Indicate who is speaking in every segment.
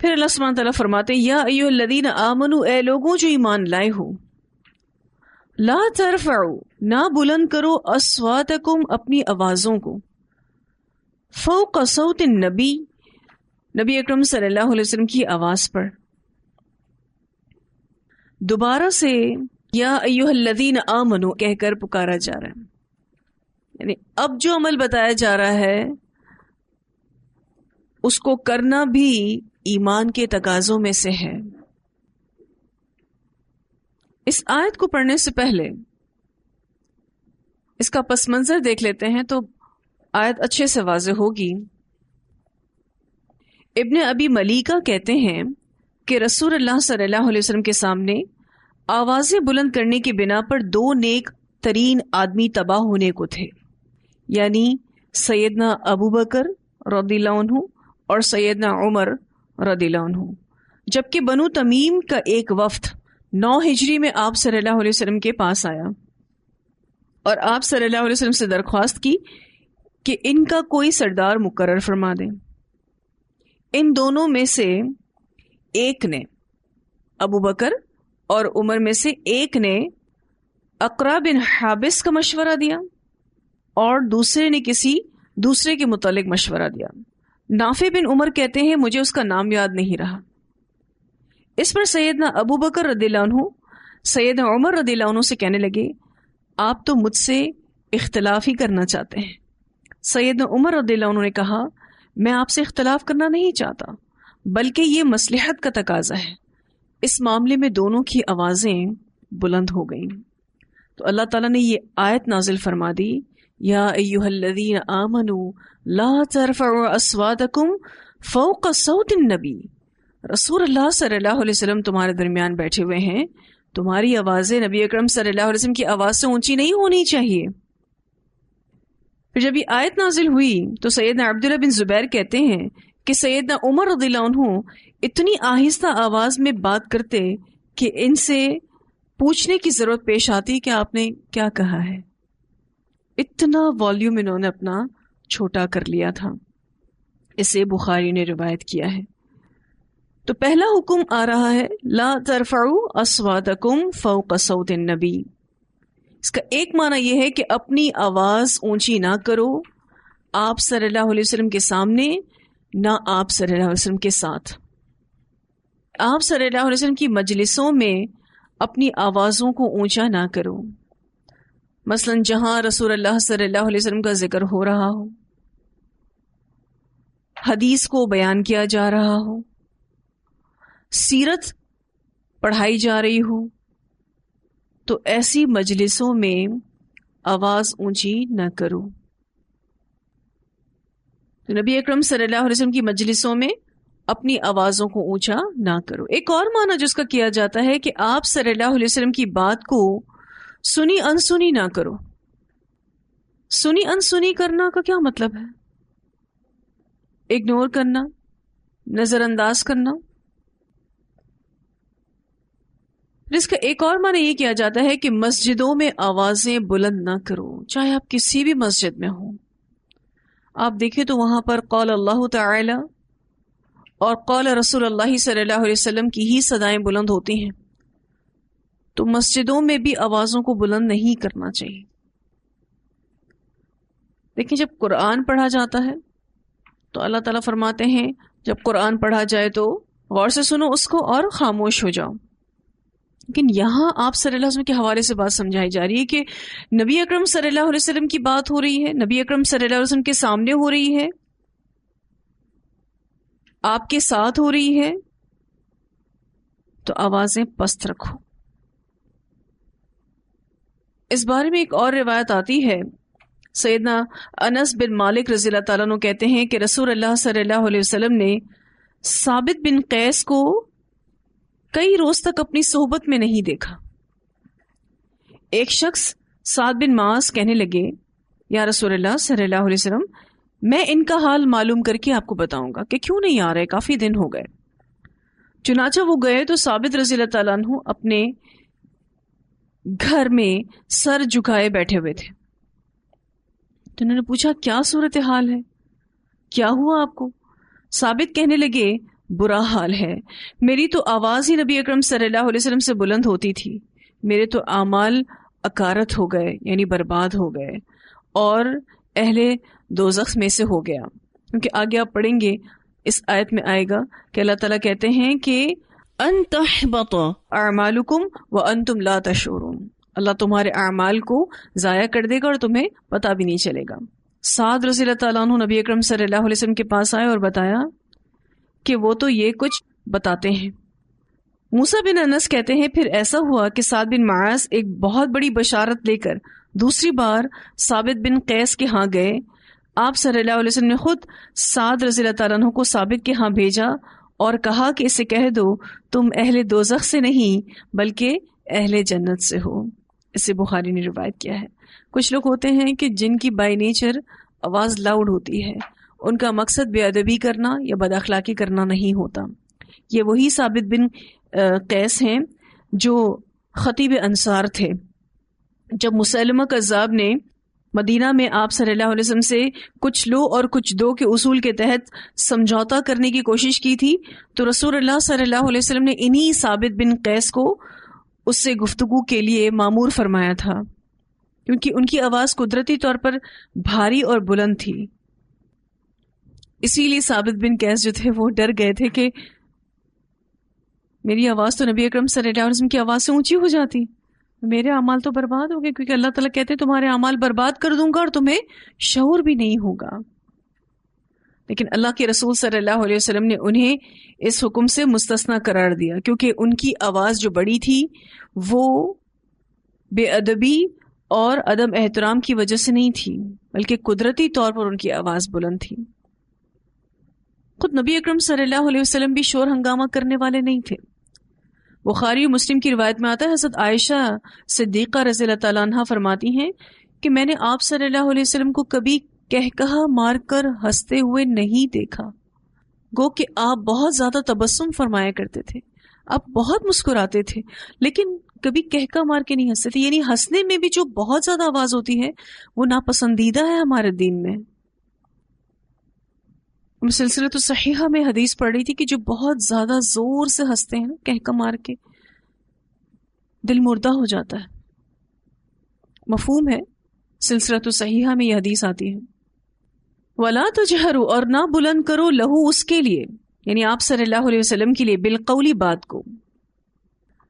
Speaker 1: پھر اللہ سبحانہ تعالیٰ فرماتے ہیں یا ایھا الذین آمنوا، اے لوگوں جو ایمان لائے ہو، لا ترفعوا، نہ بلند کرو، اصواتکم، اپنی آوازوں کو، فوق صوت النبی، نبی اکرم صلی اللہ علیہ وسلم کی آواز پر۔ دوبارہ سے یا ایھا الذین آمنوا کہہ کر پکارا جا رہا ہے، یعنی اب جو عمل بتایا جا رہا ہے اس کو کرنا بھی ایمان کے تقاضوں میں سے ہے۔ اس آیت کو پڑھنے سے پہلے اس کا پس منظر دیکھ لیتے ہیں تو آیت اچھے سے واضح ہوگی۔ ابن ابی ملیکہ کہتے ہیں کہ رسول اللہ صلی اللہ علیہ وسلم کے سامنے آوازیں بلند کرنے کی بنا پر دو نیک ترین آدمی تباہ ہونے کو تھے، یعنی سیدنا ابو بکر رضی اللہ عنہ اور سیدنا عمر رضی اللہ عنہ، جبکہ بنو تمیم کا ایک وفد 9 ہجری میں آپ صلی اللہ علیہ وسلم کے پاس آیا اور آپ صلی اللہ علیہ وسلم سے درخواست کی کہ ان کا کوئی سردار مقرر فرما دیں۔ ان دونوں میں سے ایک نے، ابو بکر اور عمر میں سے ایک نے اقرا بن حابس کا مشورہ دیا اور دوسرے نے کسی دوسرے کے متعلق مشورہ دیا۔ نافع بن عمر کہتے ہیں مجھے اس کا نام یاد نہیں رہا۔ اس پر سیدنا ابو بکر رضی اللہ عنہ سیدنا عمر رضی اللہ عنہ سے کہنے لگے آپ تو مجھ سے اختلاف ہی کرنا چاہتے ہیں۔ سیدنا عمر رضی اللہ عنہ نے کہا میں آپ سے اختلاف کرنا نہیں چاہتا، بلکہ یہ مصلحت کا تقاضا ہے۔ اس معاملے میں دونوں کی آوازیں بلند ہو گئیں تو اللہ تعالیٰ نے یہ آیت نازل فرما دی یا ایھا الذین آمنوا لا ترفعوا اصواتکم فوق صوت النبی، رسول اللہ صلی اللہ علیہ وسلم تمہارے درمیان بیٹھے ہوئے ہیں، تمہاری آوازیں نبی اکرم صلی اللہ علیہ وسلم کی آواز سے اونچی نہیں ہونی چاہیے۔ پھر جب یہ آیت نازل ہوئی تو سیدنا عبداللہ بن زبیر کہتے ہیں کہ سیدنا عمر رضی اللہ عنہ اتنی آہستہ آواز میں بات کرتے کہ ان سے پوچھنے کی ضرورت پیش آتی کہ آپ نے کیا کہا ہے۔ اتنا والیوم انہوں نے اپنا چھوٹا کر لیا تھا۔ اسے بخاری نے روایت کیا ہے۔ تو پہلا حکم آ رہا ہے لا ترفعوا اصواتکم فوق صوت النبی۔ اس کا ایک معنی یہ ہے کہ اپنی آواز اونچی نہ کرو آپ صلی اللہ علیہ وسلم کے سامنے، نہ آپ صلی اللہ علیہ وسلم کے ساتھ۔ آپ صلی اللہ علیہ وسلم کی مجلسوں میں اپنی آوازوں کو اونچا نہ کرو، مثلا جہاں رسول اللہ صلی اللہ علیہ وسلم کا ذکر ہو رہا ہو، حدیث کو بیان کیا جا رہا ہو، سیرت پڑھائی جا رہی ہو، تو ایسی مجلسوں میں آواز اونچی نہ کرو۔ تو نبی اکرم صلی اللہ علیہ وسلم کی مجلسوں میں اپنی آوازوں کو اونچا نہ کرو۔ ایک اور معنی جس کا کیا جاتا ہے کہ آپ صلی اللہ علیہ وسلم کی بات کو سنی انسنی نہ کرو۔ سنی انسنی کرنا کا کیا مطلب ہے؟ اگنور کرنا، نظر انداز کرنا۔ اس کا ایک اور معنی یہ کیا جاتا ہے کہ مسجدوں میں آوازیں بلند نہ کرو، چاہے آپ کسی بھی مسجد میں ہوں۔ آپ دیکھیں تو وہاں پر قال اللہ تعالی اور قال رسول اللہ صلی اللہ علیہ وسلم کی ہی صدائیں بلند ہوتی ہیں، تو مسجدوں میں بھی آوازوں کو بلند نہیں کرنا چاہیے۔ دیکھیں جب قرآن پڑھا جاتا ہے تو اللہ تعالیٰ فرماتے ہیں جب قرآن پڑھا جائے تو غور سے سنو اس کو اور خاموش ہو جاؤ۔ لیکن یہاں آپ صلی اللہ علیہ وسلم کے حوالے سے بات سمجھائی جا رہی ہے کہ نبی اکرم صلی اللہ علیہ وسلم کی بات ہو رہی ہے، نبی اکرم صلی اللہ علیہ وسلم کے سامنے ہو رہی ہے، آپ کے ساتھ ہو رہی ہے، تو آوازیں پست رکھو۔ اس بارے میں ایک اور روایت آتی ہے، سیدنا انس بن مالک رضی اللہ تعالیٰ عنہ کہتے ہیں کہ رسول اللہ صلی اللہ علیہ وسلم نے ثابت بن قیس کو کئی روز تک اپنی صحبت میں نہیں دیکھا۔ ایک شخص سعد بن معاذ کہنے لگے یا رسول اللہ صلی اللہ علیہ وسلم میں ان کا حال معلوم کر کے آپ کو بتاؤں گا کہ کیوں نہیں آ رہے، کافی دن ہو گئے۔ چنانچہ وہ گئے تو ثابت رضی اللہ تعالیٰ عنہ اپنے گھر میں سر جھکائے بیٹھے ہوئے تھے۔ تو انہوں نے پوچھا کیا صورتحال ہے، کیا ہوا آپ کو؟ ثابت کہنے لگے برا حال ہے، میری تو آواز ہی نبی اکرم صلی اللہ علیہ وسلم سے بلند ہوتی تھی، میرے تو اعمال اکارت ہو گئے یعنی برباد ہو گئے اور اہل دوزخ میں سے ہو گیا. کیونکہ آگے آپ پڑھیں گے اس آیت میں آئے گا کہ اللہ تعالیٰ کہتے ہیں کہ ان تحبط اعمالکم وانتم لا تشعرون، اللہ تمہارے اعمال کو ضائع کر دے گا اور تمہیں پتہ بھی نہیں چلے گا. سعد رضی اللہ تعالیٰ عنہ نبی اکرم صلی اللہ علیہ وسلم کے پاس آئے اور بتایا کہ وہ تو یہ کچھ بتاتے ہیں. موسیٰ بن انس کہتے ہیں پھر ایسا ہوا کہ سعد بن معاذ ایک بہت بڑی بشارت لے کر دوسری بار ثابت بن قیس کے ہاں گئے. آپ صلی اللہ علیہ وسلم نے خود سعد رضی اللہ تعالیٰ عنہ کو ثابت کے ہاں بھیجا اور کہا کہ اسے کہہ دو تم اہل دوزخ سے نہیں بلکہ اہل جنت سے ہو. اسے بخاری نے روایت کیا ہے. کچھ لوگ ہوتے ہیں کہ جن کی بائی نیچر آواز لاؤڈ ہوتی ہے، ان کا مقصد بے ادبی کرنا یا بد اخلاقی کرنا نہیں ہوتا. یہ وہی ثابت بن قیس ہیں جو خطیب انصار تھے. جب مسلمہ کذاب نے مدینہ میں آپ صلی اللہ علیہ وسلم سے کچھ لو اور کچھ دو کے اصول کے تحت سمجھوتا کرنے کی کوشش کی تھی تو رسول اللہ صلی اللہ علیہ وسلم نے انہی ثابت بن قیس کو اس سے گفتگو کے لیے مامور فرمایا تھا، کیونکہ ان کی آواز قدرتی طور پر بھاری اور بلند تھی. اسی لیے ثابت بن قیس جو تھے وہ ڈر گئے تھے کہ میری آواز تو نبی اکرم صلی اللہ علیہ وسلم کی آواز سے اونچی ہو جاتی، میرے اعمال تو برباد ہو گئے، کیونکہ اللہ تعالیٰ کہتے ہیں تمہارے اعمال برباد کر دوں گا اور تمہیں شعور بھی نہیں ہوگا. لیکن اللہ کے رسول صلی اللہ علیہ وسلم نے انہیں اس حکم سے مستثنا قرار دیا، کیونکہ ان کی آواز جو بڑی تھی وہ بے ادبی اور عدم احترام کی وجہ سے نہیں تھی، بلکہ قدرتی طور پر ان کی آواز بلند تھی. خود نبی اکرم صلی اللہ علیہ وسلم بھی شور ہنگامہ کرنے والے نہیں تھے. بخاری و مسلم کی روایت میں آتا ہے حضرت عائشہ صدیقہ رضی اللہ تعالیٰ عنہ فرماتی ہیں کہ میں نے آپ صلی اللہ علیہ وسلم کو کبھی کہکہا مار کر ہنستے ہوئے نہیں دیکھا. گو کہ آپ بہت زیادہ تبسم فرمایا کرتے تھے، آپ بہت مسکراتے تھے، لیکن کبھی کہکا مار کے نہیں ہنستے تھے. یعنی ہنسنے میں بھی جو بہت زیادہ آواز ہوتی ہے وہ ناپسندیدہ ہے ہمارے دین میں. سلسلہ تو صحیحہ میں حدیث پڑھ رہی تھی کہ جو بہت زیادہ زور سے ہنستے ہیں نا کہکا مار کے، دل مردہ ہو جاتا ہے. مفہوم ہے؟ سلسلہ تو صحیحہ میں یہ حدیث آتی ہے. وَلَا تَجْهَرُوا، اور نہ بلند کرو لہو اس کے لیے، یعنی آپ صلی اللہ علیہ وسلم کے لیے، بالقولی بات کو.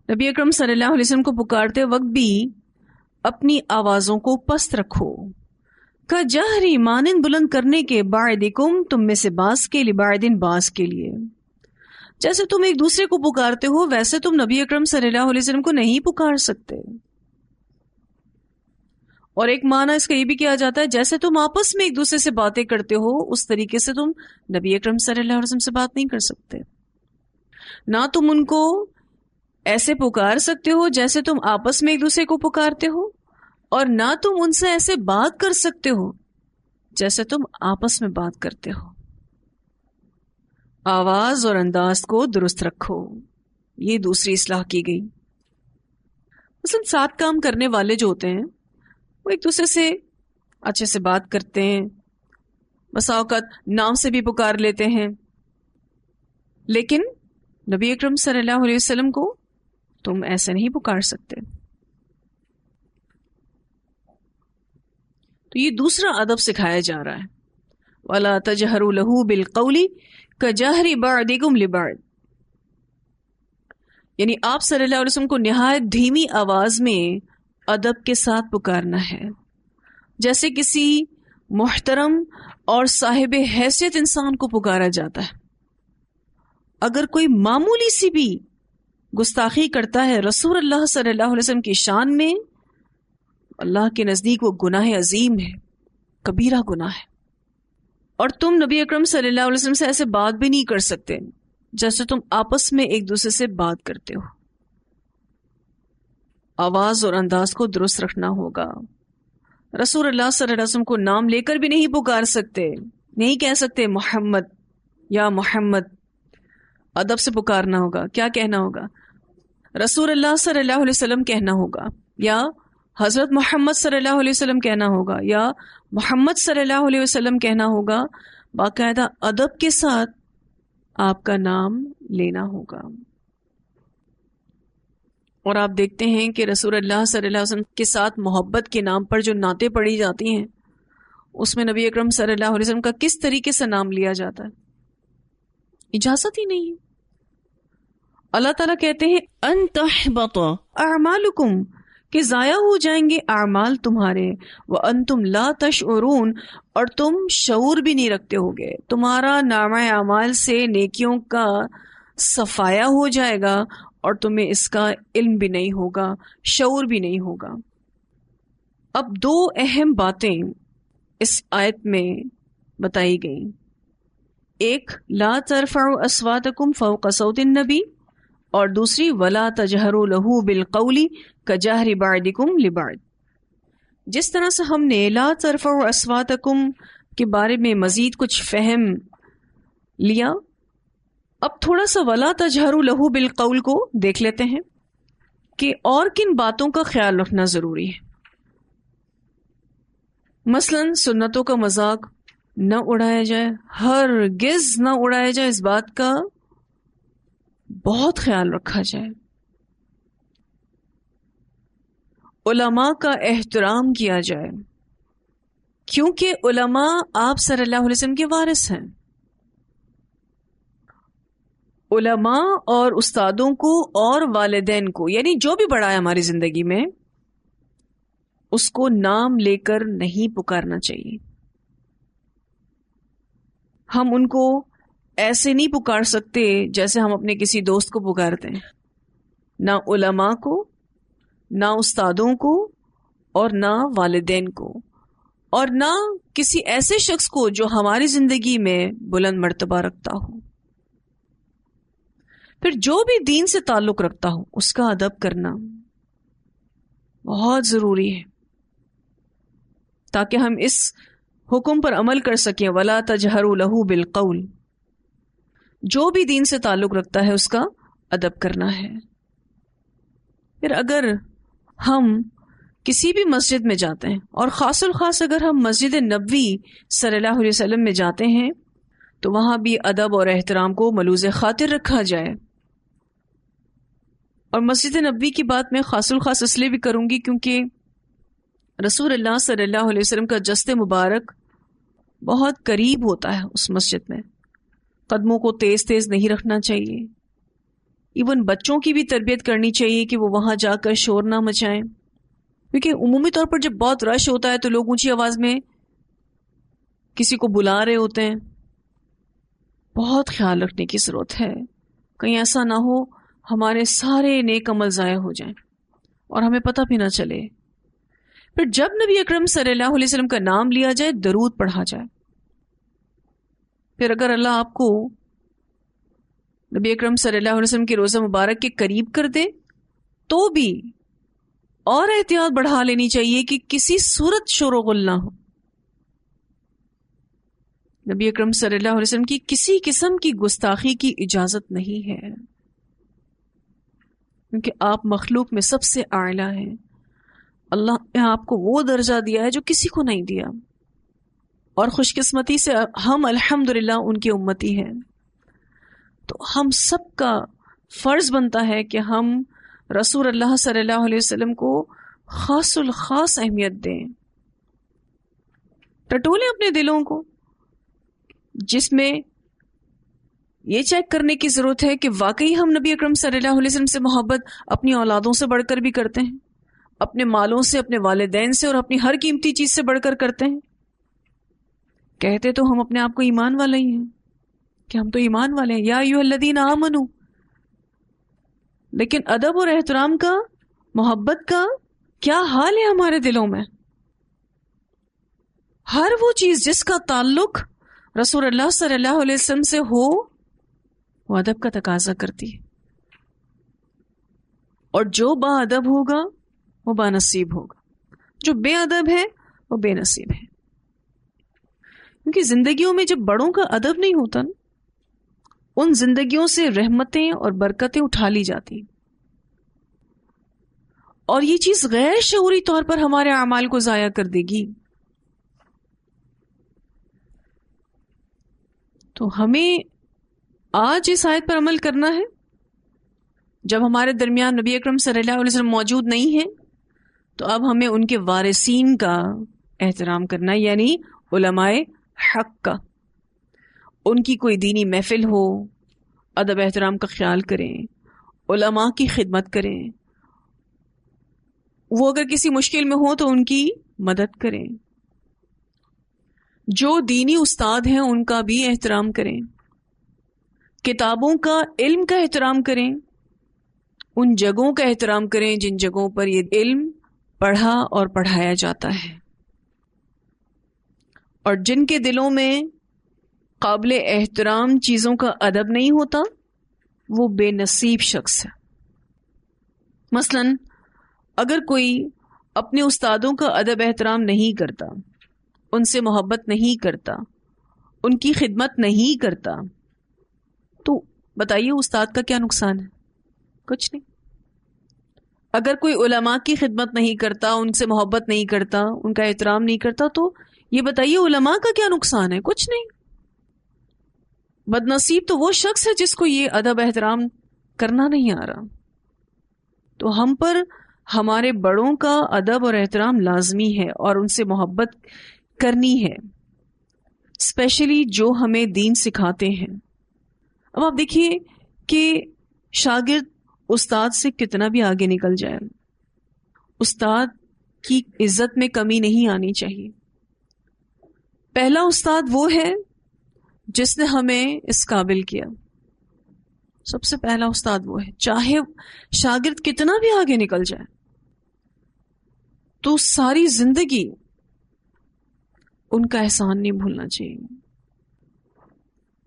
Speaker 1: نبی اکرم صلی اللہ علیہ وسلم کو پکارتے وقت بھی اپنی آوازوں کو پست رکھو. کا جہری مانند بلند کرنے کے، بعدکم تم میں سے بعض کے لیے، بعدن بعض کے لیے. جیسے تم ایک دوسرے کو پکارتے ہو ویسے تم نبی اکرم صلی اللہ علیہ وسلم کو نہیں پکار سکتے. اور ایک معنی اس کا یہ بھی کیا جاتا ہے جیسے تم آپس میں ایک دوسرے سے باتیں کرتے ہو اس طریقے سے تم نبی اکرم صلی اللہ علیہ وسلم سے بات نہیں کر سکتے. نہ تم ان کو ایسے پکار سکتے ہو جیسے تم آپس میں ایک دوسرے کو پکارتے ہو، اور نہ تم ان سے ایسے بات کر سکتے ہو جیسے تم آپس میں بات کرتے ہو. آواز اور انداز کو درست رکھو، یہ دوسری اصلاح کی گئی. مثلا ساتھ کام کرنے والے جو ہوتے ہیں وہ ایک دوسرے سے اچھے سے بات کرتے ہیں، بسا اوقات نام سے بھی پکار لیتے ہیں، لیکن نبی اکرم صلی اللہ علیہ وسلم کو تم ایسے نہیں پکار سکتے. تو یہ دوسرا ادب سکھایا جا رہا ہے. وَلَا تَجْهَرُوا لَهُ بِالْقَوْلِ كَجَهْرِ بَعْضِكُمْ لِبَعْضٍ، یعنی آپ صلی اللہ علیہ وسلم کو نہایت دھیمی آواز میں ادب کے ساتھ پکارنا ہے، جیسے کسی محترم اور صاحب حیثیت انسان کو پکارا جاتا ہے. اگر کوئی معمولی سی بھی گستاخی کرتا ہے رسول اللہ صلی اللہ علیہ وسلم کی شان میں، اللہ کے نزدیک وہ گناہ عظیم ہے، کبیرہ گناہ ہے. اور تم نبی اکرم صلی اللہ علیہ وسلم سے ایسے بات بھی نہیں کر سکتے جیسے تم آپس میں ایک دوسرے سے بات کرتے ہو. آواز اور انداز کو درست رکھنا ہوگا. رسول اللہ صلی اللہ علیہ وسلم کو نام لے کر بھی نہیں پکار سکتے، نہیں کہہ سکتے محمد یا محمد. ادب سے پکارنا ہوگا. کیا کہنا ہوگا؟ رسول اللہ صلی اللہ علیہ وسلم کہنا ہوگا، یا حضرت محمد صلی اللہ علیہ وسلم کہنا ہوگا، یا محمد صلی اللہ علیہ وسلم کہنا ہوگا. باقاعدہ ادب کے ساتھ آپ کا نام لینا ہوگا. اور آپ دیکھتے ہیں کہ رسول اللہ صلی اللہ علیہ وسلم کے ساتھ محبت کے نام پر جو نعتیں پڑھی جاتی ہیں اس میں نبی اکرم صلی اللہ علیہ وسلم کا کس طریقے سے نام لیا جاتا ہے؟ اجازت ہی نہیں ہے. اللہ تعالیٰ کہتے ہیں ان تحبط اعمالکم، کہ ضائع ہو جائیں گے اعمال تمہارے، وانتم لا تشعرون، اور تم شعور بھی نہیں رکھتے ہوگے. تمہارا نامہ اعمال سے نیکیوں کا صفایا ہو جائے گا اور تمہیں اس کا علم بھی نہیں ہوگا، شعور بھی نہیں ہوگا. اب دو اہم باتیں اس آیت میں بتائی گئیں. ایک لا ترفعوا اصواتکم فوق صوت النبی، اور دوسری ولا تجہروا لہ بالقول کجہر بعضکم لبعض. جس طرح سے ہم نے لا ترفعوا اصواتکم کے بارے میں مزید کچھ فہم لیا، اب تھوڑا سا ولا تجہروا لہ بالقول کو دیکھ لیتے ہیں کہ اور کن باتوں کا خیال رکھنا ضروری ہے. مثلا سنتوں کا مذاق نہ اڑایا جائے، ہرگز نہ اڑایا جائے، اس بات کا بہت خیال رکھا جائے. علماء کا احترام کیا جائے، کیونکہ علماء آپ صلی اللہ علیہ وسلم کے وارث ہیں. علماء اور استادوں کو اور والدین کو، یعنی جو بھی بڑا ہے ہماری زندگی میں، اس کو نام لے کر نہیں پکارنا چاہیے. ہم ان کو ایسے نہیں پکار سکتے جیسے ہم اپنے کسی دوست کو پکارتے ہیں. نہ علماء کو، نہ استادوں کو، اور نہ والدین کو، اور نہ کسی ایسے شخص کو جو ہماری زندگی میں بلند مرتبہ رکھتا ہو. پھر جو بھی دین سے تعلق رکھتا ہو اس کا ادب کرنا بہت ضروری ہے، تاکہ ہم اس حکم پر عمل کر سکیں وَلَا تَجْهَرُوا لَهُ بِالْقَوْلِ. جو بھی دین سے تعلق رکھتا ہے اس کا ادب کرنا ہے. پھر اگر ہم کسی بھی مسجد میں جاتے ہیں، اور خاص الخاص اگر ہم مسجد نبوی صلی اللہ علیہ وسلم میں جاتے ہیں، تو وہاں بھی ادب اور احترام کو ملوز خاطر رکھا جائے. اور مسجد نبوی کی بات میں خاص الخاص اس لیے بھی کروں گی کیونکہ رسول اللہ صلی اللہ علیہ وسلم کا جسد مبارک بہت قریب ہوتا ہے اس مسجد میں. قدموں کو تیز تیز نہیں رکھنا چاہیے. ایون بچوں کی بھی تربیت کرنی چاہیے کہ وہ وہاں جا کر شور نہ مچائیں، کیونکہ عمومی طور پر جب بہت رش ہوتا ہے تو لوگ اونچی آواز میں کسی کو بلا رہے ہوتے ہیں. بہت خیال رکھنے کی ضرورت ہے، کہیں ایسا نہ ہو ہمارے سارے نیک عمل ضائع ہو جائیں اور ہمیں پتہ بھی نہ چلے. پھر جب نبی اکرم صلی اللہ علیہ وسلم کا نام لیا جائے، درود پڑھا جائے. پھر اگر اللہ آپ کو نبی اکرم صلی اللہ علیہ وسلم کے روضہ مبارک کے قریب کر دے تو بھی اور احتیاط بڑھا لینی چاہیے کہ کسی صورت شور و غل نہ ہو. نبی اکرم صلی اللہ علیہ وسلم کی کسی قسم کی گستاخی کی اجازت نہیں ہے، کیونکہ آپ مخلوق میں سب سے اعلیٰ ہیں. اللہ نے آپ کو وہ درجہ دیا ہے جو کسی کو نہیں دیا، اور خوش قسمتی سے ہم الحمدللہ ان کی امتی ہیں. تو ہم سب کا فرض بنتا ہے کہ ہم رسول اللہ صلی اللہ علیہ وسلم کو خاص الخاص اہمیت دیں. ٹٹولیں اپنے دلوں کو، جس میں یہ چیک کرنے کی ضرورت ہے کہ واقعی ہم نبی اکرم صلی اللہ علیہ وسلم سے محبت اپنی اولادوں سے بڑھ کر بھی کرتے ہیں، اپنے مالوں سے، اپنے والدین سے، اور اپنی ہر قیمتی چیز سے بڑھ کر کرتے ہیں. کہتے تو ہم اپنے آپ کو ایمان والے ہی ہیں کہ ہم تو ایمان والے ہیں، یا ایھا الذین آمنو، لیکن ادب اور احترام کا، محبت کا کیا حال ہے ہمارے دلوں میں؟ ہر وہ چیز جس کا تعلق رسول اللہ صلی اللہ علیہ وسلم سے ہو وہ ادب کا تقاضا کرتی ہے، اور جو با ادب ہوگا وہ با نصیب ہوگا، جو بے ادب ہے وہ بے نصیب ہے. کیونکہ زندگیوں میں جب بڑوں کا ادب نہیں ہوتا نا، ان زندگیوں سے رحمتیں اور برکتیں اٹھا لی جاتی، اور یہ چیز غیر شعوری طور پر ہمارے اعمال کو ضائع کر دے گی. تو ہمیں آج اس آیت پر عمل کرنا ہے جب ہمارے درمیان نبی اکرم صلی اللہ علیہ وسلم موجود نہیں ہیں، تو اب ہمیں ان کے وارثین کا احترام کرنا ہے، یعنی علماء حق کا. ان کی کوئی دینی محفل ہو، ادب احترام کا خیال کریں، علماء کی خدمت کریں، وہ اگر کسی مشکل میں ہو تو ان کی مدد کریں، جو دینی استاد ہیں ان کا بھی احترام کریں، کتابوں کا علم کا احترام کریں، ان جگہوں کا احترام کریں جن جگہوں پر یہ علم پڑھا اور پڑھایا جاتا ہے، اور جن کے دلوں میں قابل احترام چیزوں کا ادب نہیں ہوتا وہ بے نصیب شخص ہے. مثلا اگر کوئی اپنے استادوں کا ادب احترام نہیں کرتا، ان سے محبت نہیں کرتا، ان کی خدمت نہیں کرتا، تو بتائیے استاد کا کیا نقصان ہے؟ کچھ نہیں. اگر کوئی علماء کی خدمت نہیں کرتا، ان سے محبت نہیں کرتا، ان کا احترام نہیں کرتا، تو یہ بتائیے علماء کا کیا نقصان ہے؟ کچھ نہیں. بد نصیب تو وہ شخص ہے جس کو یہ ادب احترام کرنا نہیں آ رہا. تو ہم پر ہمارے بڑوں کا ادب اور احترام لازمی ہے اور ان سے محبت کرنی ہے، اسپیشلی جو ہمیں دین سکھاتے ہیں. اب آپ دیکھیے کہ شاگرد استاد سے کتنا بھی آگے نکل جائے، استاد کی عزت میں کمی نہیں آنی چاہیے. پہلا استاد وہ ہے جس نے ہمیں اس قابل کیا. سب سے پہلا استاد وہ ہے، چاہے شاگرد کتنا بھی آگے نکل جائے تو ساری زندگی ان کا احسان نہیں بھولنا چاہیے.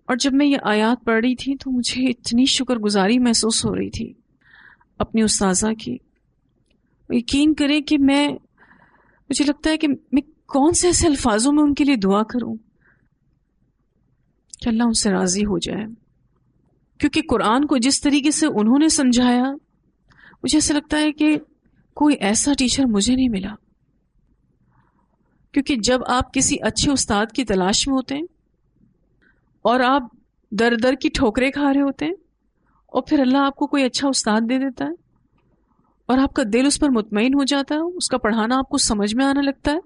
Speaker 1: اور جب میں یہ آیات پڑھ رہی تھی تو مجھے اتنی شکر گزاری محسوس ہو رہی تھی اپنی استاذہ کی. یقین کریں کہ مجھے لگتا ہے کہ میں کون سے ایسے الفاظوں میں ان کے لیے دعا کروں کہ اللہ ان سے راضی ہو جائے، کیونکہ قرآن کو جس طریقے سے انہوں نے سمجھایا، مجھے ایسا لگتا ہے کہ کوئی ایسا ٹیچر مجھے نہیں ملا. کیونکہ جب آپ کسی اچھے استاد کی تلاش میں ہوتے ہیں اور آپ در در کی ٹھوکریں کھا رہے ہوتے ہیں اور پھر اللہ آپ کو کوئی اچھا استاد دے دیتا ہے اور آپ کا دل اس پر مطمئن ہو جاتا ہے، اس کا پڑھانا آپ کو سمجھ میں آنے لگتا ہے،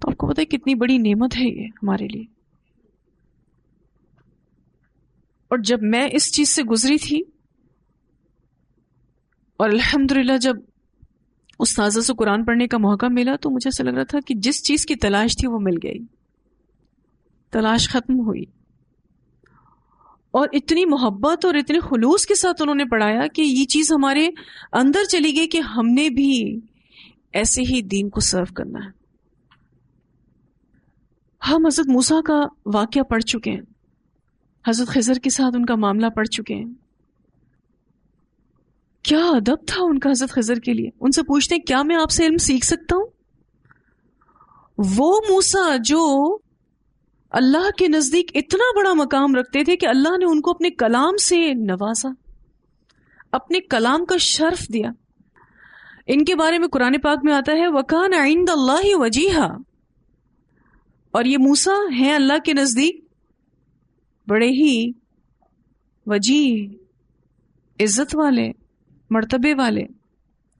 Speaker 1: تو آپ کو پتہ ہے کتنی بڑی نعمت ہے یہ ہمارے لیے. اور جب میں اس چیز سے گزری تھی اور الحمدللہ جب استاذہ سے قرآن پڑھنے کا موقع ملا تو مجھے ایسا لگ رہا تھا کہ جس چیز کی تلاش تھی وہ مل گئی، تلاش ختم ہوئی. اور اتنی محبت اور اتنے خلوص کے ساتھ انہوں نے پڑھایا کہ یہ چیز ہمارے اندر چلی گئی کہ ہم نے بھی ایسے ہی دین کو سرو کرنا ہے. ہم حضرت موسیٰ کا واقعہ پڑھ چکے ہیں، حضرت خضر کے ساتھ ان کا معاملہ پڑھ چکے ہیں. کیا ادب تھا ان کا حضرت خضر کے لیے. ان سے پوچھتے ہیں کیا میں آپ سے علم سیکھ سکتا ہوں؟ وہ موسیٰ جو اللہ کے نزدیک اتنا بڑا مقام رکھتے تھے کہ اللہ نے ان کو اپنے کلام سے نوازا، اپنے کلام کا شرف دیا. ان کے بارے میں قرآن پاک میں آتا ہے وَكَانَ عِندَ اللَّهِ وَجِيهًا، اور یہ موسیٰ ہیں اللہ کے نزدیک بڑے ہی وجیح، عزت والے، مرتبے والے.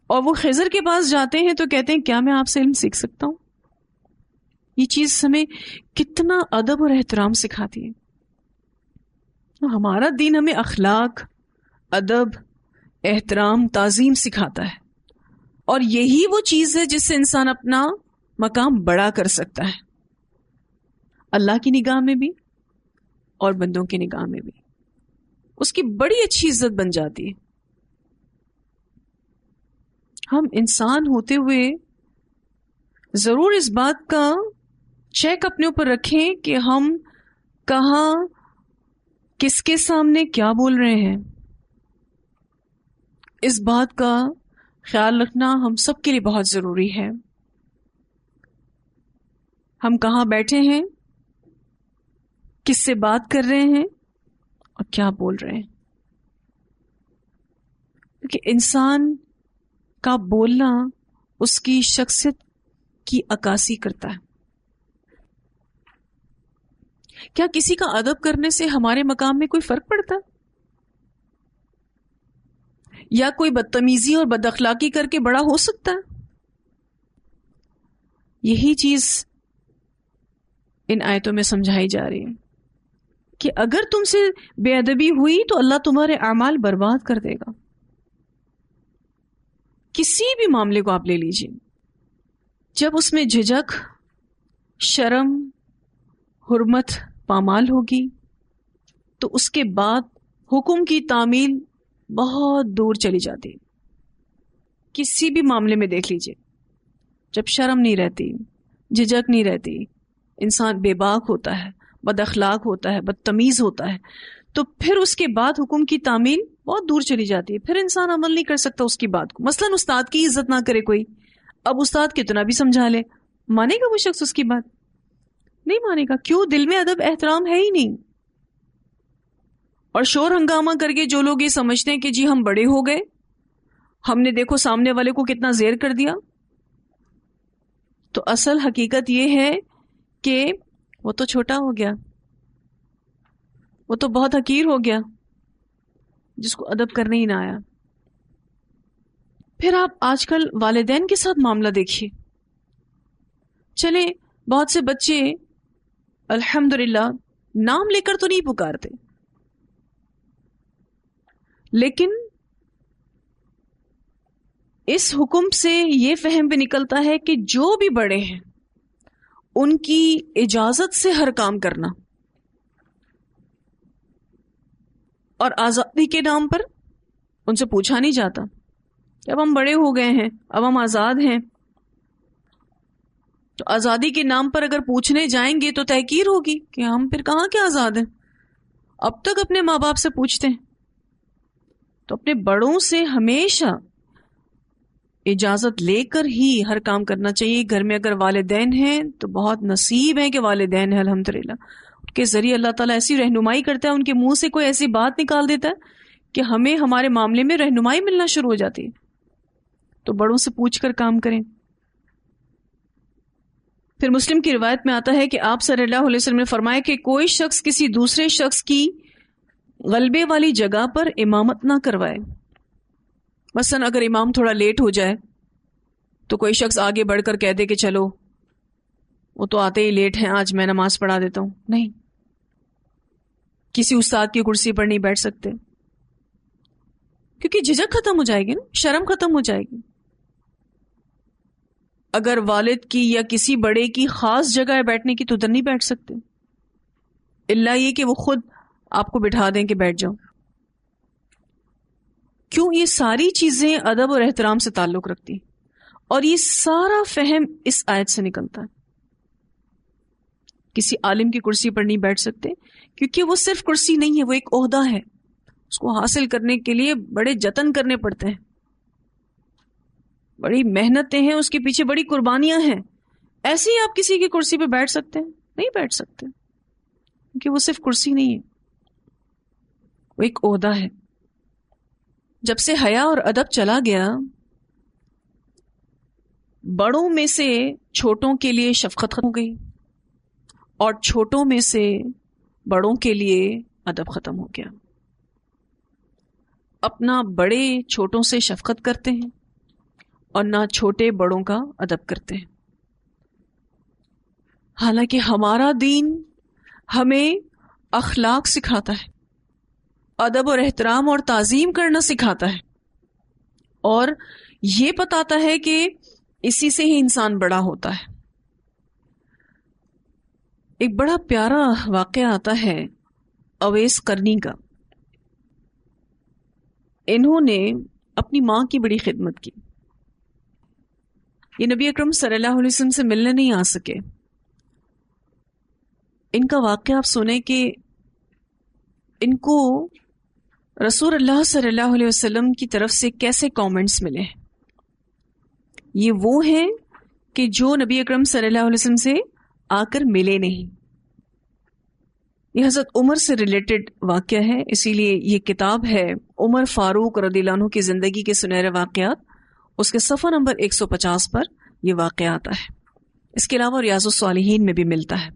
Speaker 1: اور وہ خضر کے پاس جاتے ہیں تو کہتے ہیں کیا میں آپ سے علم سیکھ سکتا ہوں؟ یہ چیز ہمیں کتنا ادب اور احترام سکھاتی ہے. ہمارا دین ہمیں اخلاق، ادب، احترام، تعظیم سکھاتا ہے، اور یہی وہ چیز ہے جس سے انسان اپنا مقام بڑا کر سکتا ہے، اللہ کی نگاہ میں بھی اور بندوں کی نگاہ میں بھی. اس کی بڑی اچھی عزت بن جاتی ہے. ہم انسان ہوتے ہوئے ضرور اس بات کا چیک اپنے اوپر رکھیں کہ ہم کہاں کس کے سامنے کیا بول رہے ہیں. اس بات کا خیال رکھنا ہم سب کے لیے بہت ضروری ہے. ہم کہاں بیٹھے ہیں، کس سے بات کر رہے ہیں اور کیا بول رہے ہیں. کیونکہ انسان کا بولنا اس کی شخصیت کی عکاسی کرتا ہے. کیا کسی کا ادب کرنے سے ہمارے مقام میں کوئی فرق پڑتا ہے؟ یا کوئی بدتمیزی اور بد اخلاقی کر کے بڑا ہو سکتا ہے؟ یہی چیز ان آیتوں میں سمجھائی جا رہی ہے کہ اگر تم سے بے ادبی ہوئی تو اللہ تمہارے اعمال برباد کر دے گا. کسی بھی معاملے کو آپ لے لیجیے، جب اس میں جھجک، شرم، حرمت پامال ہوگی تو اس کے بعد حکم کی تعمیل بہت دور چلی جاتی ہے. کسی بھی معاملے میں دیکھ لیجیے، جب شرم نہیں رہتی، جھجک نہیں رہتی، انسان بے باک ہوتا ہے، بد اخلاق ہوتا ہے، بدتمیز ہوتا ہے، تو پھر اس کے بعد حکم کی تعمیل بہت دور چلی جاتی ہے. پھر انسان عمل نہیں کر سکتا اس کی بات کو. مثلاً استاد کی عزت نہ کرے کوئی، اب استاد کتنا بھی سمجھا لے، مانے گا وہ شخص اس کی بات؟ نہیں مانے گا. کیوں؟ دل میں ادب احترام ہے ہی نہیں. اور شور ہنگامہ کر کے جو لوگ یہ سمجھتے ہیں کہ جی ہم بڑے ہو گئے، ہم نے دیکھو سامنے والے کو کتنا زیر کر دیا، تو اصل حقیقت یہ ہے کہ وہ تو چھوٹا ہو گیا، وہ تو بہت حقیر ہو گیا جس کو ادب کرنے ہی نہ آیا. پھر آپ آج کل والدین کے ساتھ معاملہ دیکھیے. چلے بہت سے بچے الحمدللہ نام لے کر تو نہیں پکارتے، لیکن اس حکم سے یہ فہم بھی نکلتا ہے کہ جو بھی بڑے ہیں ان کی اجازت سے ہر کام کرنا، اور آزادی کے نام پر ان سے پوچھا نہیں جاتا. اب ہم بڑے ہو گئے ہیں، اب ہم آزاد ہیں، تو آزادی کے نام پر اگر پوچھنے جائیں گے تو تحقیر ہوگی کہ ہم پھر کہاں کے آزاد ہیں. اب تک اپنے ماں باپ سے پوچھتے ہیں. تو اپنے بڑوں سے ہمیشہ اجازت لے کر ہی ہر کام کرنا چاہیے. گھر میں اگر والدین ہیں تو بہت نصیب ہے کہ والدین ہیں الحمدللہ. ان کے ذریعے اللہ تعالیٰ ایسی رہنمائی کرتا ہے، ان کے منہ سے کوئی ایسی بات نکال دیتا ہے کہ ہمیں ہمارے معاملے میں رہنمائی ملنا شروع ہو جاتی ہے. تو بڑوں سے پوچھ کر کام کریں. پھر مسلم کی روایت میں آتا ہے کہ آپ صلی اللہ علیہ وسلم نے فرمایا کہ کوئی شخص کسی دوسرے شخص کی غلبے والی جگہ پر امامت نہ کروائے. مثلا اگر امام تھوڑا لیٹ ہو جائے تو کوئی شخص آگے بڑھ کر کہہ دے کہ چلو وہ تو آتے ہی لیٹ ہیں، آج میں نماز پڑھا دیتا ہوں. نہیں، کسی استاد کی کرسی پر نہیں بیٹھ سکتے، کیونکہ جھجک ختم ہو جائے گی نا، شرم ختم ہو جائے گی. اگر والد کی یا کسی بڑے کی خاص جگہ ہے بیٹھنے کی تو ادھر نہیں بیٹھ سکتے، الا یہ کہ وہ خود آپ کو بٹھا دیں کہ بیٹھ جاؤ. کیوں؟ یہ ساری چیزیں ادب اور احترام سے تعلق رکھتی، اور یہ سارا فہم اس آیت سے نکلتا ہے. کسی عالم کی کرسی پر نہیں بیٹھ سکتے کیونکہ وہ صرف کرسی نہیں ہے، وہ ایک عہدہ ہے. اس کو حاصل کرنے کے لیے بڑے جتن کرنے پڑتے ہیں، بڑی محنتیں ہیں اس کے پیچھے، بڑی قربانیاں ہیں. ایسے ہی آپ کسی کی کرسی پہ بیٹھ سکتے ہیں؟ نہیں بیٹھ سکتے، کیونکہ وہ صرف کرسی نہیں ہے، وہ ایک عہدہ ہے. جب سے حیا اور ادب چلا گیا، بڑوں میں سے چھوٹوں کے لیے شفقت ختم ہو گئی، اور چھوٹوں میں سے بڑوں کے لیے ادب ختم ہو گیا. اپنا بڑے چھوٹوں سے شفقت کرتے ہیں اور نہ چھوٹے بڑوں کا ادب کرتے ہیں. حالانکہ ہمارا دین ہمیں اخلاق سکھاتا ہے، ادب اور احترام اور تعظیم کرنا سکھاتا ہے، اور یہ بتاتا ہے کہ اسی سے ہی انسان بڑا ہوتا ہے. ایک بڑا پیارا واقعہ آتا ہے اویس قرنی کا. انہوں نے اپنی ماں کی بڑی خدمت کی. یہ نبی اکرم صلی اللہ علیہ وسلم سے ملنے نہیں آ سکے. ان کا واقعہ آپ سنیں کہ ان کو رسول اللہ صلی اللہ علیہ وسلم کی طرف سے کیسے کامنٹس ملے. یہ وہ ہیں کہ جو نبی اکرم صلی اللہ علیہ وسلم سے آ کر ملے نہیں. یہ حضرت عمر سے ریلیٹڈ واقعہ ہے، اسی لیے یہ کتاب ہے عمر فاروق رضی اللہ عنہ کی زندگی کے سنہرے واقعات. اس کے صفحہ نمبر 150 پر یہ واقعہ آتا ہے. اس کے علاوہ ریاض الصالحین میں بھی ملتا ہے.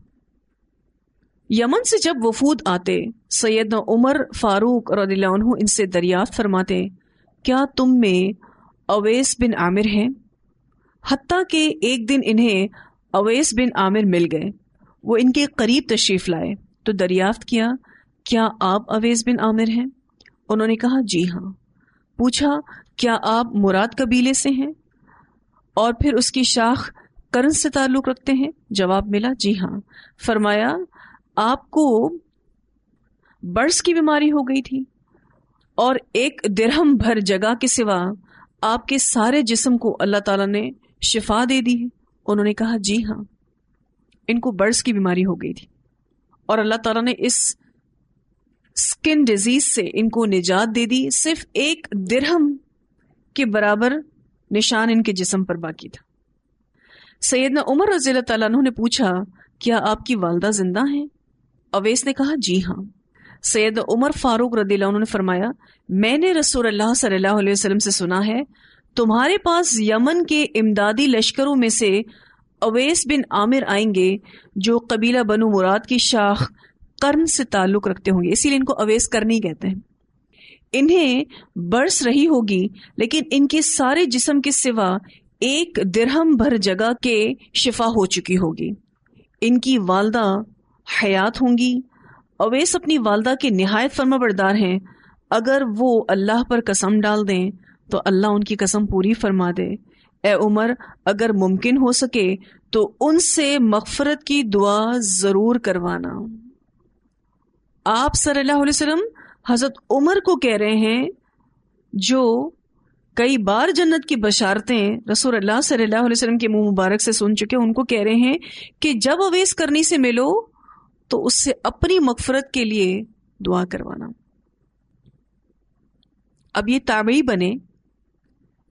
Speaker 1: یمن سے جب وفود آتے سیدنا عمر فاروق رضی اللہ عنہ ان سے دریافت فرماتے کیا تم میں اویس بن عامر ہیں؟ حتیٰ کہ ایک دن انہیں اویس بن عامر مل گئے، وہ ان کے قریب تشریف لائے تو دریافت کیا کیا آپ اویس بن عامر ہیں؟ انہوں نے کہا جی ہاں۔ پوچھا کیا آپ مراد قبیلے سے ہیں اور پھر اس کی شاخ قرن سے تعلق رکھتے ہیں؟ جواب ملا جی ہاں۔ فرمایا آپ کو برس کی بیماری ہو گئی تھی اور ایک درہم بھر جگہ کے سوا آپ کے سارے جسم کو اللہ تعالیٰ نے شفا دے دی ہے؟ انہوں نے کہا جی ہاں، ان کو برس کی بیماری ہو گئی تھی اور اللہ تعالیٰ نے اس سکن ڈیزیز سے ان کو نجات دے دی، صرف ایک درہم کے برابر نشان ان کے جسم پر باقی تھا۔ سیدنا عمر رضی اللہ تعالیٰ عنہ نے پوچھا کیا آپ کی والدہ زندہ ہیں؟ اویس نے کہا جی ہاں۔ سیدنا عمر فاروق رضی اللہ عنہ نے فرمایا میں نے رسول اللہ صلی اللہ علیہ وسلم سے سنا ہے تمہارے پاس یمن کے امدادی لشکروں میں سے اویس بن عامر آئیں گے جو قبیلہ بنو مراد کی شاخ قرن سے تعلق رکھتے ہوں گے، اسی لیے ان کو اویس کرنی کہتے ہیں۔ انہیں برس رہی ہوگی لیکن ان کے سارے جسم کے سوا ایک درہم بھر جگہ کے شفا ہو چکی ہوگی۔ ان کی والدہ حیات ہوں گی۔ اویس اپنی والدہ کے نہایت فرما بردار ہیں، اگر وہ اللہ پر قسم ڈال دیں تو اللہ ان کی قسم پوری فرما دے۔ اے عمر اگر ممکن ہو سکے تو ان سے مغفرت کی دعا ضرور کروانا۔ آپ صلی اللہ علیہ وسلم حضرت عمر کو کہہ رہے ہیں جو کئی بار جنت کی بشارتیں رسول اللہ صلی اللہ علیہ وسلم کے منہ مبارک سے سن چکے، ان کو کہہ رہے ہیں کہ جب اویس کرنی سے ملو تو اس سے اپنی مغفرت کے لیے دعا کروانا۔ اب یہ تابعی بنے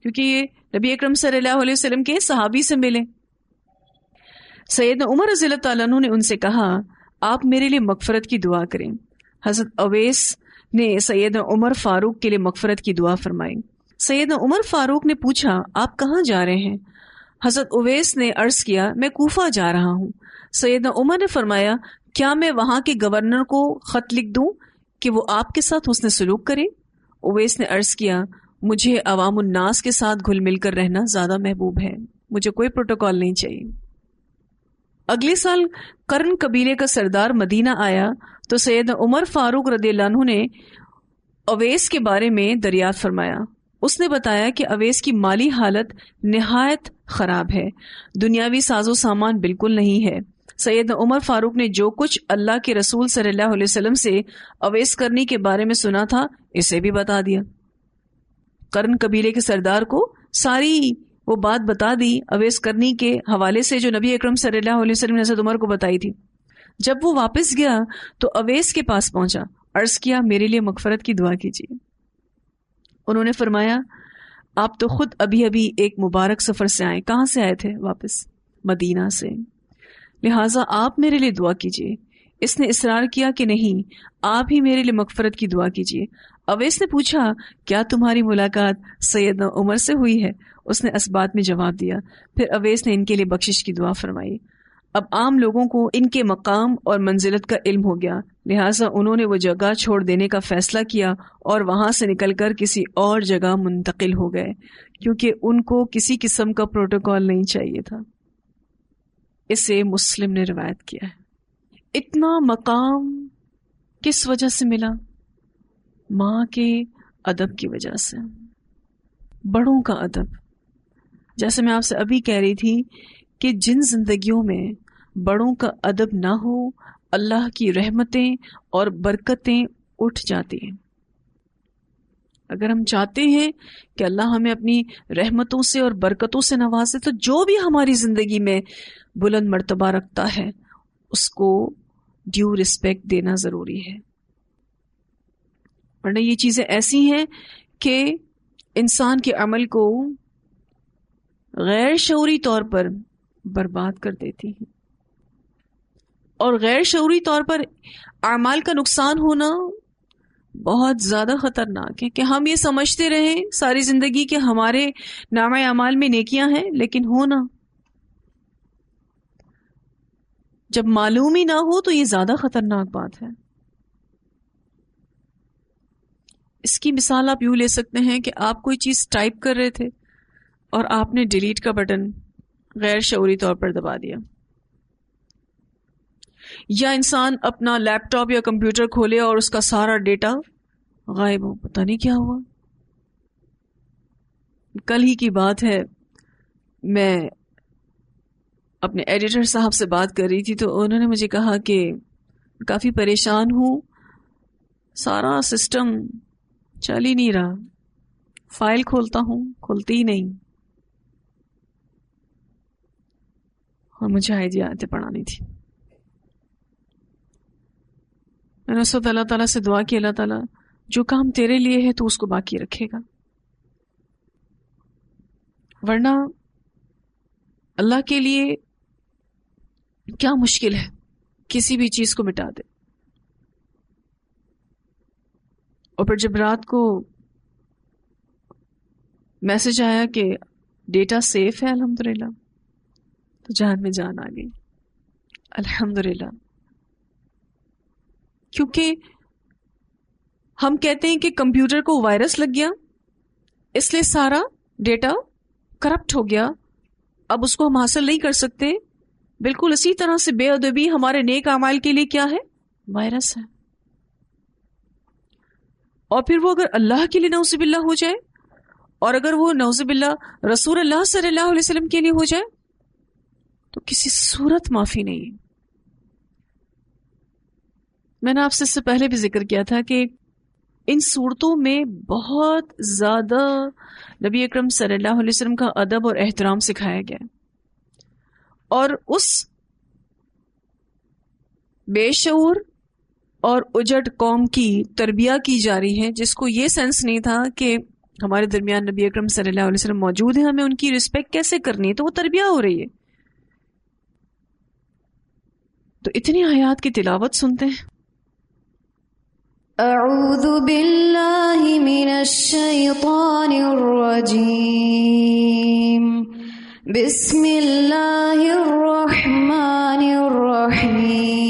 Speaker 1: کیونکہ یہ نبی اکرم صلی اللہ علیہ وسلم کے صحابی سے ملے۔ سیدنا عمر رضی اللہ تعالیٰ عنہ نے ان سے کہا آپ میرے لیے مغفرت کی دعا کریں۔ حضرت اویس نے سیدنا عمر فاروق کے لیے مغفرت کی دعا فرمائی۔ سیدنا عمر فاروق نے پوچھا آپ کہاں جا رہے ہیں؟ حضرت اویس نے عرض کیا میں کوفہ جا رہا ہوں۔ سیدنا عمر نے فرمایا کیا میں وہاں کے گورنر کو خط لکھ دوں کہ وہ آپ کے ساتھ حسن سلوک کرے؟ اویس نے عرض کیا مجھے عوام الناس کے ساتھ گھل مل کر رہنا زیادہ محبوب ہے، مجھے کوئی پروٹوکول نہیں چاہیے۔ اگلے سال قرن قبیلے کا سردار مدینہ آیا تو سیدنا عمر فاروق رضی اللہ عنہ نے اویس کے بارے میں دریافت فرمایا۔ اس نے بتایا کہ اویس کی مالی حالت نہایت خراب ہے، دنیاوی ساز و سامان بالکل نہیں ہے۔ سیدنا عمر فاروق نے جو کچھ اللہ کے رسول صلی اللہ علیہ وسلم سے اویس کرنی کے بارے میں سنا تھا اسے بھی بتا دیا۔ قرن قبیلے کے سردار کو ساری وہ بات بتا دی اویس کرنی کے حوالے سے جو نبی اکرم صلی اللہ علیہ وسلم نے حضرت عمر کو بتائی تھی۔ جب وہ واپس گیا تو اویس کے پاس پہنچا، عرض کیا میرے لیے مغفرت کی دعا کیجیے۔ انہوں نے فرمایا آپ تو خود ابھی ابھی ایک مبارک سفر سے آئے۔ کہاں سے آئے تھے؟ واپس مدینہ سے، لہٰذا آپ میرے لیے دعا کیجیے۔ اس نے اصرار کیا کہ نہیں آپ ہی میرے لیے مغفرت کی دعا کیجیے۔ اویس نے پوچھا کیا تمہاری ملاقات سیدنا عمر سے ہوئی ہے؟ اس نے اس بات میں جواب دیا۔ پھر اویس نے ان کے لیے بخشش کی دعا فرمائی۔ اب عام لوگوں کو ان کے مقام اور منزلت کا علم ہو گیا، لہٰذا انہوں نے وہ جگہ چھوڑ دینے کا فیصلہ کیا اور وہاں سے نکل کر کسی اور جگہ منتقل ہو گئے، کیونکہ ان کو کسی قسم کا پروٹوکول نہیں چاہیے تھا۔ اسے مسلم نے روایت کیا ہے۔ اتنا مقام کس وجہ سے ملا؟ ماں کے ادب کی وجہ سے، بڑوں کا ادب۔ جیسے میں آپ سے ابھی کہہ رہی تھی کہ جن زندگیوں میں بڑوں کا ادب نہ ہو اللہ کی رحمتیں اور برکتیں اٹھ جاتی ہیں۔ اگر ہم چاہتے ہیں کہ اللہ ہمیں اپنی رحمتوں سے اور برکتوں سے نوازے تو جو بھی ہماری زندگی میں بلند مرتبہ رکھتا ہے اس کو ڈیو رسپیکٹ دینا ضروری ہے، ورنہ یہ چیزیں ایسی ہیں کہ انسان کے عمل کو غیر شعوری طور پر برباد کر دیتی ہیں، اور غیر شعوری طور پر اعمال کا نقصان ہونا بہت زیادہ خطرناک ہے کہ ہم یہ سمجھتے رہیں ساری زندگی کہ ہمارے نامہ اعمال میں نیکیاں ہیں، لیکن ہونا جب معلوم ہی نہ ہو تو یہ زیادہ خطرناک بات ہے. اس کی مثال آپ یوں لے سکتے ہیں کہ آپ کوئی چیز ٹائپ کر رہے تھے اور آپ نے ڈیلیٹ کا بٹن غیر شعوری طور پر دبا دیا، یا انسان اپنا لیپ ٹاپ یا کمپیوٹر کھولے اور اس کا سارا ڈیٹا غائب ہو، پتہ نہیں کیا ہوا. کل ہی کی بات ہے، میں اپنے ایڈیٹر صاحب سے بات کر رہی تھی تو انہوں نے مجھے کہا کہ کافی پریشان ہوں، سارا سسٹم چل ہی نہیں رہا، فائل کھولتا ہوں کھلتی ہی نہیں، اور مجھے آیتیں پڑھانی تھی. میں نے اس وقت اللہ تعالیٰ سے دعا کی، اللہ تعالیٰ جو کام تیرے لیے ہے تو اس کو باقی رکھے گا، ورنہ اللہ کے لیے کیا مشکل ہے کسی بھی چیز کو مٹا دے. اور پھر جب رات کو میسج آیا کہ ڈیٹا سیف ہے الحمدللہ، تو جان میں جان آ گئی الحمدللہ. کیونکہ ہم کہتے ہیں کہ کمپیوٹر کو وائرس لگ گیا اس لیے سارا ڈیٹا کرپٹ ہو گیا، اب اس کو ہم حاصل نہیں کر سکتے. بالکل اسی طرح سے بے ادبی ہمارے نیک اعمال کے لیے کیا ہے؟ وائرس ہے. اور پھر وہ اگر اللہ کے لیے نعوذ باللہ ہو جائے، اور اگر وہ نعوذ باللہ رسول اللہ صلی اللہ علیہ وسلم کے لیے ہو جائے تو کسی صورت معافی نہیں. میں نے آپ سے اس سے پہلے بھی ذکر کیا تھا کہ ان صورتوں میں بہت زیادہ نبی اکرم صلی اللہ علیہ وسلم کا ادب اور احترام سکھایا گیا، اور اس بے شعور اور اجڑ قوم کی تربیت کی جا رہی ہے جس کو یہ سینس نہیں تھا کہ ہمارے درمیان نبی اکرم صلی اللہ علیہ وسلم موجود ہیں، ہمیں ان کی رسپیکٹ کیسے کرنی ہے، تو وہ تربیت ہو رہی ہے. تو اتنی آیات کی تلاوت سنتے ہیں.
Speaker 2: اعوذ باللہ من الشیطان الرجیم، بسم اللہ الرحمن الرحیم.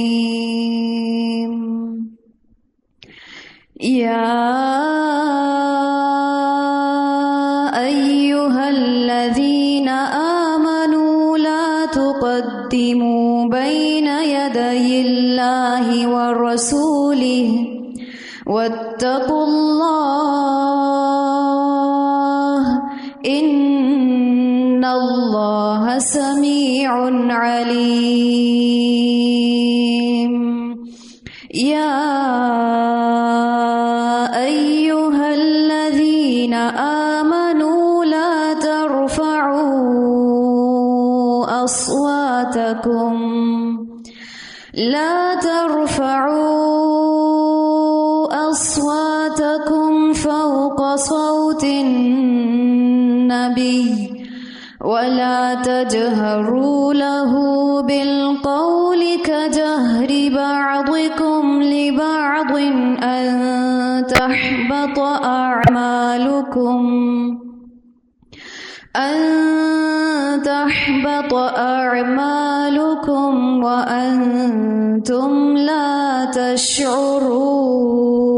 Speaker 2: یا ایہا الذین آمنوا لا تقدموا بین یدی اللہ ورسولہ واتقوا اللہ ان اللہ سمیع علیم. یا ایہا الذین آمنوا لا ترفعوا أصواتكم فوق صوت النبي ولا تجهروا له بالقول كجهر بعضكم لبعض أن تحبط أعمالكم وأنتم لا تشعرون.